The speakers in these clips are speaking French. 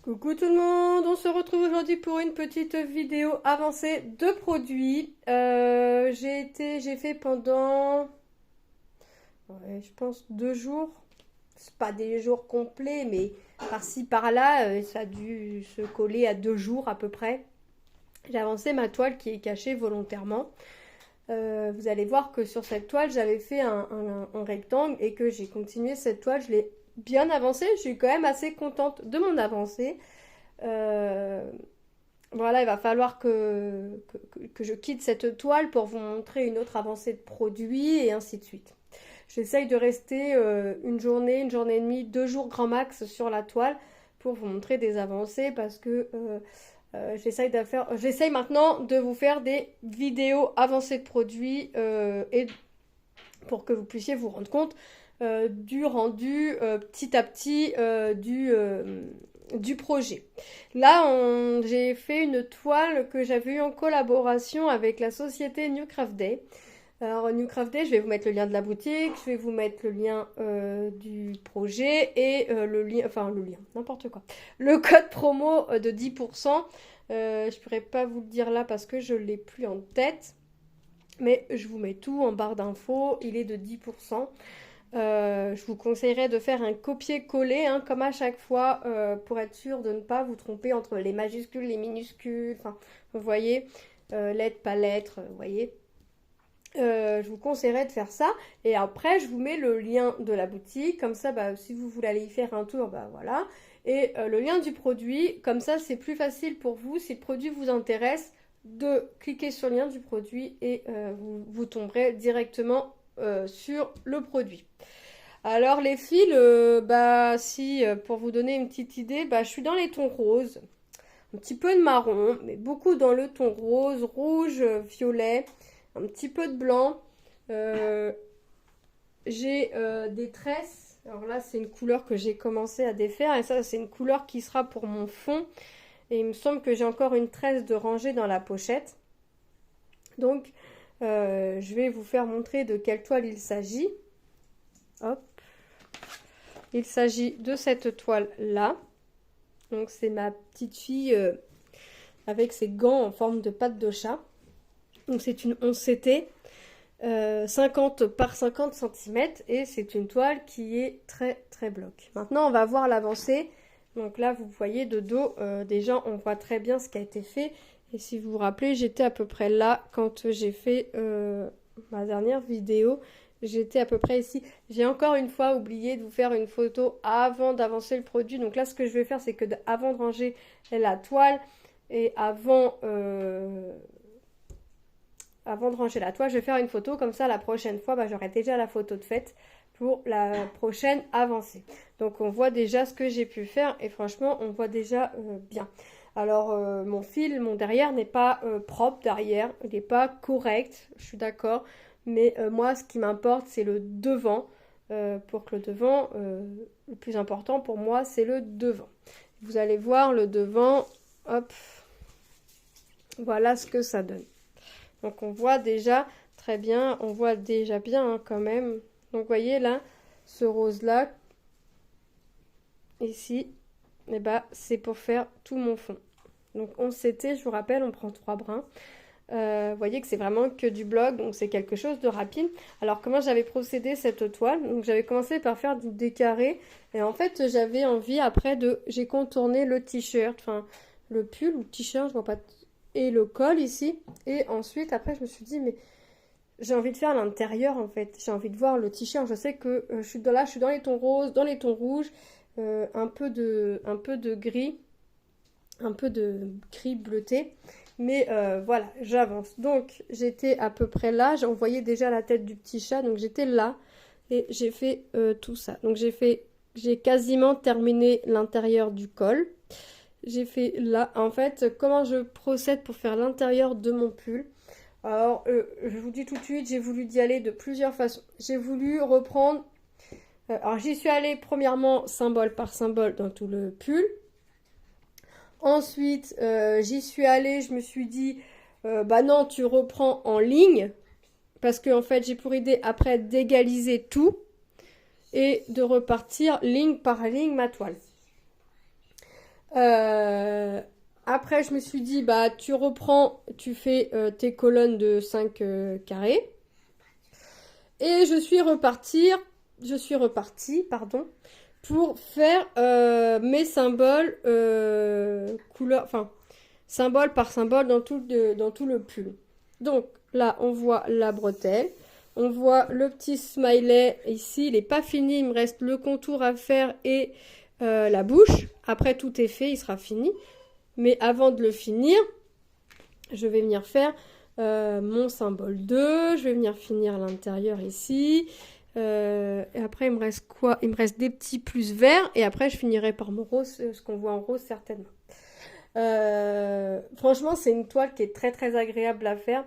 Coucou tout le monde, on se retrouve aujourd'hui pour une petite vidéo avancée de produits. J'ai fait pendant, ouais, je pense 2 jours. C'est pas des jours complets, mais par-ci par-là, ça a dû se coller à 2 jours à peu près. J'ai avancé ma toile qui est cachée volontairement. Vous allez voir que sur cette toile, j'avais fait un rectangle et que j'ai continué cette toile. Je l'ai bien avancée. Je suis quand même assez contente de mon avancée. Euh, voilà, il va falloir que je quitte cette toile pour vous montrer une autre avancée de produit et ainsi de suite. J'essaye de rester une journée et demie, 2 jours grand max sur la toile pour vous montrer des avancées parce que j'essaye maintenant de vous faire des vidéos avancées de produits et pour que vous puissiez vous rendre compte du rendu petit à petit du projet. Là, j'ai fait une toile que j'avais eue en collaboration avec la société New Craft Day. Alors, New Craft Day, je vais vous mettre le lien de la boutique, je vais vous mettre le lien du projet et n'importe quoi. Le code promo de 10%. Je pourrais pas vous le dire là parce que je l'ai plus en tête. Mais je vous mets tout en barre d'infos, il est de 10%. Je vous conseillerais de faire un copier-coller, hein, comme à chaque fois, pour être sûr de ne pas vous tromper entre les majuscules, les minuscules, enfin, vous voyez, lettre, pas lettre, vous voyez. Je vous conseillerais de faire ça. Et après, je vous mets le lien de la boutique, comme ça, bah, si vous voulez aller y faire un tour, bah voilà. Et le lien du produit, comme ça, c'est plus facile pour vous, si le produit vous intéresse, de cliquer sur le lien du produit et vous tomberez directement sur le produit. Alors les fils, bah si pour vous donner une petite idée, bah je suis dans les tons roses, un petit peu de marron, mais beaucoup dans le ton rose, rouge, violet, un petit peu de blanc. Euh, j'ai des tresses. Alors là c'est une couleur que j'ai commencé à défaire et ça c'est une couleur qui sera pour mon fond. Et il me semble que j'ai encore une tresse de rangée dans la pochette. Donc je vais vous faire montrer de quelle toile il s'agit. Hop. Il s'agit de cette toile-là. Donc c'est ma petite fille avec ses gants en forme de patte de chat. Donc c'est une 11CT 50 par 50 cm et c'est une toile qui est très très bloc. Maintenant on va voir l'avancée. Donc là vous voyez de dos, déjà on voit très bien ce qui a été fait. Et si vous vous rappelez, j'étais à peu près là quand j'ai fait ma dernière vidéo. J'étais à peu près ici. J'ai encore une fois oublié de vous faire une photo avant d'avancer le produit. Donc là, ce que je vais faire, c'est que avant de ranger la toile et avant de ranger la toile, je vais faire une photo. Comme ça, la prochaine fois, bah, j'aurai déjà la photo de faite pour la prochaine avancée. Donc on voit déjà ce que j'ai pu faire et franchement, on voit déjà bien. Alors mon fil, mon derrière n'est pas propre derrière, il n'est pas correct, je suis d'accord. Mais moi, ce qui m'importe, c'est le devant. Pour que le devant, le plus important pour moi, c'est le devant. Vous allez voir le devant, hop, voilà ce que ça donne. Donc on voit déjà très bien, on voit déjà bien hein, quand même. Donc vous voyez là, ce rose-là, ici, et bah, c'est pour faire tout mon fond. Donc 11CT, je vous rappelle, on prend 3 brins. Vous voyez que c'est vraiment que du bloc, donc c'est quelque chose de rapide. Alors comment j'avais procédé cette toile? Donc j'avais commencé par faire des carrés et en fait j'avais envie après j'ai contourné le t-shirt, enfin le pull ou t-shirt, je vois pas, et le col ici. Et ensuite après je me suis dit mais j'ai envie de faire l'intérieur en fait. J'ai envie de voir le t-shirt. Je sais que je suis dans les tons roses, dans les tons rouges, un peu de gris, un peu de gris bleuté. Mais voilà, j'avance. Donc, j'étais à peu près là. On voyait déjà la tête du petit chat. Donc, j'étais là. Et j'ai fait tout ça. Donc, j'ai quasiment terminé l'intérieur du col. J'ai fait là. En fait, comment je procède pour faire l'intérieur de mon pull? Alors, je vous dis tout de suite, j'ai voulu y aller de plusieurs façons. J'ai voulu reprendre... alors, j'y suis allée premièrement symbole par symbole dans tout le pull. Ensuite, j'y suis allée, je me suis dit, bah non, tu reprends en ligne, parce que en fait, j'ai pour idée après d'égaliser tout et de repartir ligne par ligne ma toile. Après, je me suis dit, bah, tu reprends, tu fais tes colonnes de 5 carrés. Et je suis repartie, pardon, pour faire mes symboles couleur, enfin, symbole par symbole dans tout le pull. Donc là, on voit la bretelle. On voit le petit smiley ici. Il n'est pas fini. Il me reste le contour à faire et la bouche. Après, tout est fait. Il sera fini. Mais avant de le finir, je vais venir faire mon symbole 2. Je vais venir finir l'intérieur ici. Et après, il me reste quoi? Il me reste des petits plus verts. Et après, je finirai par mon rose, ce qu'on voit en rose certainement. Franchement, c'est une toile qui est très très agréable à faire.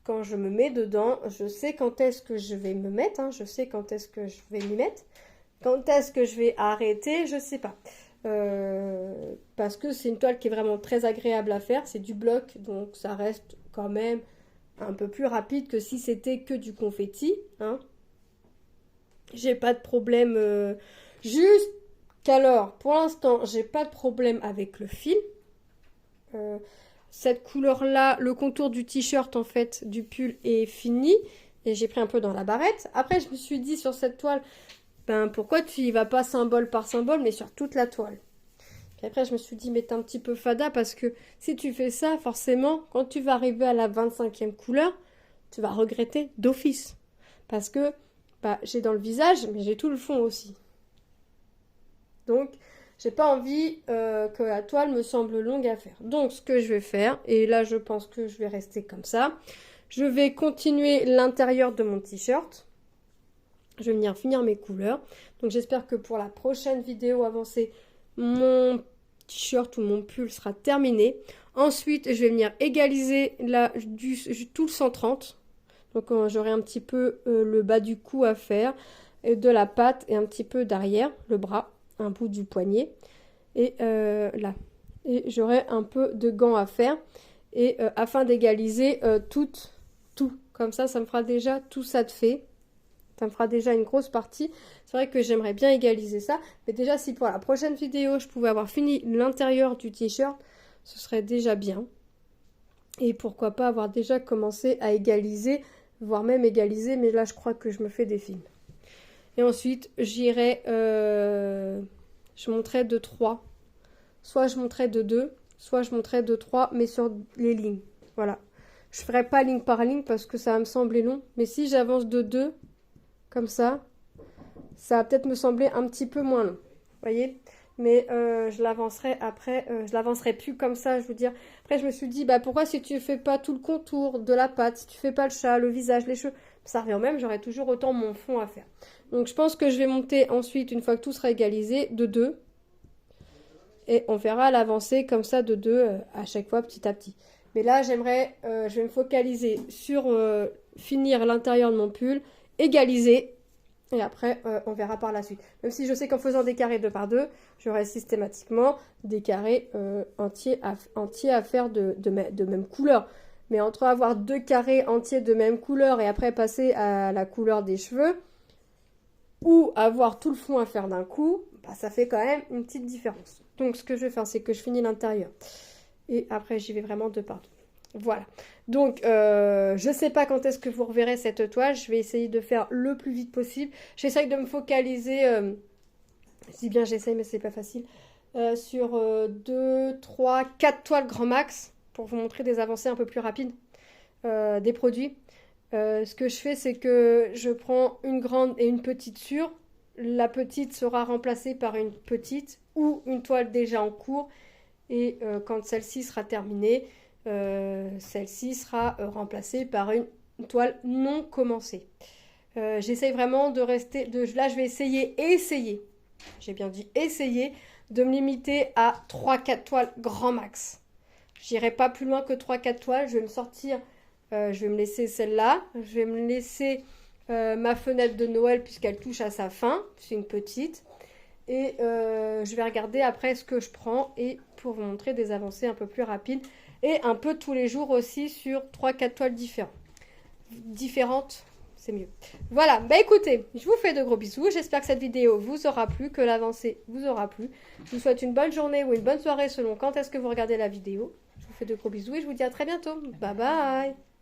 Quand je me mets dedans, je sais quand est-ce que je vais me mettre, hein, je sais quand est-ce que je vais m'y mettre. Quand est-ce que je vais arrêter, je sais pas. Parce que c'est une toile qui est vraiment très agréable à faire. C'est du bloc, donc ça reste quand même un peu plus rapide que si c'était que du confetti. Hein. J'ai pas de problème. Juste qu'alors, pour l'instant, j'ai pas de problème avec le fil. Cette couleur-là, le contour du t-shirt en fait, du pull est fini. Et j'ai pris un peu dans la barrette. Après, je me suis dit sur cette toile, ben pourquoi tu y vas pas symbole par symbole, mais sur toute la toile. Puis après, je me suis dit, mais t'es un petit peu fada parce que si tu fais ça, forcément, quand tu vas arriver à la 25e couleur, tu vas regretter d'office. Parce que bah, j'ai dans le visage, mais j'ai tout le fond aussi. Donc, j'ai pas envie que la toile me semble longue à faire. Donc, ce que je vais faire, et là, je pense que je vais rester comme ça, je vais continuer l'intérieur de mon t-shirt. Je vais venir finir mes couleurs. Donc, j'espère que pour la prochaine vidéo avancée, mon t-shirt ou mon pull sera terminé. Ensuite, je vais venir égaliser tout le 130. Donc, j'aurai un petit peu le bas du cou à faire, et de la patte et un petit peu derrière, le bras, un bout du poignet. Et là. Et j'aurai un peu de gants à faire. Et afin d'égaliser tout. Comme ça me fera déjà tout ça de fait. Ça me fera déjà une grosse partie. C'est vrai que j'aimerais bien égaliser ça. Mais déjà, si pour la prochaine vidéo, je pouvais avoir fini l'intérieur du t-shirt, ce serait déjà bien. Et pourquoi pas avoir déjà commencé à égaliser, voire même égaliser. Mais là, je crois que je me fais des films. Et ensuite, j'irai... je monterai de 3. Soit je monterai de 2, soit je monterai de 3, mais sur les lignes. Voilà. Je ferai pas ligne par ligne parce que ça va me sembler long. Mais si j'avance de 2... comme ça va peut-être me sembler un petit peu moins long, vous voyez, mais je l'avancerai après, je l'avancerai plus comme ça, je veux dire. Après, je me suis dit, bah pourquoi si tu fais pas tout le contour de la patte, si tu fais pas le chat, le visage, les cheveux, ça revient au même, j'aurai toujours autant mon fond à faire. Donc je pense que je vais monter ensuite, une fois que tout sera égalisé, de 2, et on verra l'avancée comme ça de 2 à chaque fois, petit à petit. Mais là, je vais me focaliser sur finir l'intérieur de mon pull, égaliser, et après on verra par la suite. Même si je sais qu'en faisant des carrés 2 par 2, j'aurai systématiquement des carrés entiers à faire de même couleur. Mais entre avoir 2 carrés entiers de même couleur et après passer à la couleur des cheveux, ou avoir tout le fond à faire d'un coup, bah, ça fait quand même une petite différence. Donc ce que je vais faire, c'est que je finis l'intérieur. Et après, j'y vais vraiment 2 par 2. Voilà. Donc, je ne sais pas quand est-ce que vous reverrez cette toile. Je vais essayer de faire le plus vite possible. J'essaye de me focaliser, je dis bien j'essaye, mais c'est pas facile, sur 2, 3, 4 toiles grand max pour vous montrer des avancées un peu plus rapides des produits. Ce que je fais, c'est que je prends une grande et une petite sur. La petite sera remplacée par une petite ou une toile déjà en cours. Et quand celle-ci sera terminée, celle-ci sera remplacée par une toile non commencée. J'essaye vraiment de rester... là, je vais essayer, j'ai bien dit essayer, de me limiter à 3-4 toiles grand max. J'irai pas plus loin que 3-4 toiles. Je vais me sortir, je vais me laisser celle-là. Je vais me laisser ma fenêtre de Noël puisqu'elle touche à sa fin. C'est une petite. Et je vais regarder après ce que je prends et pour vous montrer des avancées un peu plus rapides et un peu tous les jours aussi sur 3-4 toiles différentes. c'est mieux. Voilà, bah écoutez, je vous fais de gros bisous. J'espère que cette vidéo vous aura plu, que l'avancée vous aura plu. Je vous souhaite une bonne journée ou une bonne soirée selon quand est-ce que vous regardez la vidéo. Je vous fais de gros bisous et je vous dis à très bientôt. Bye bye.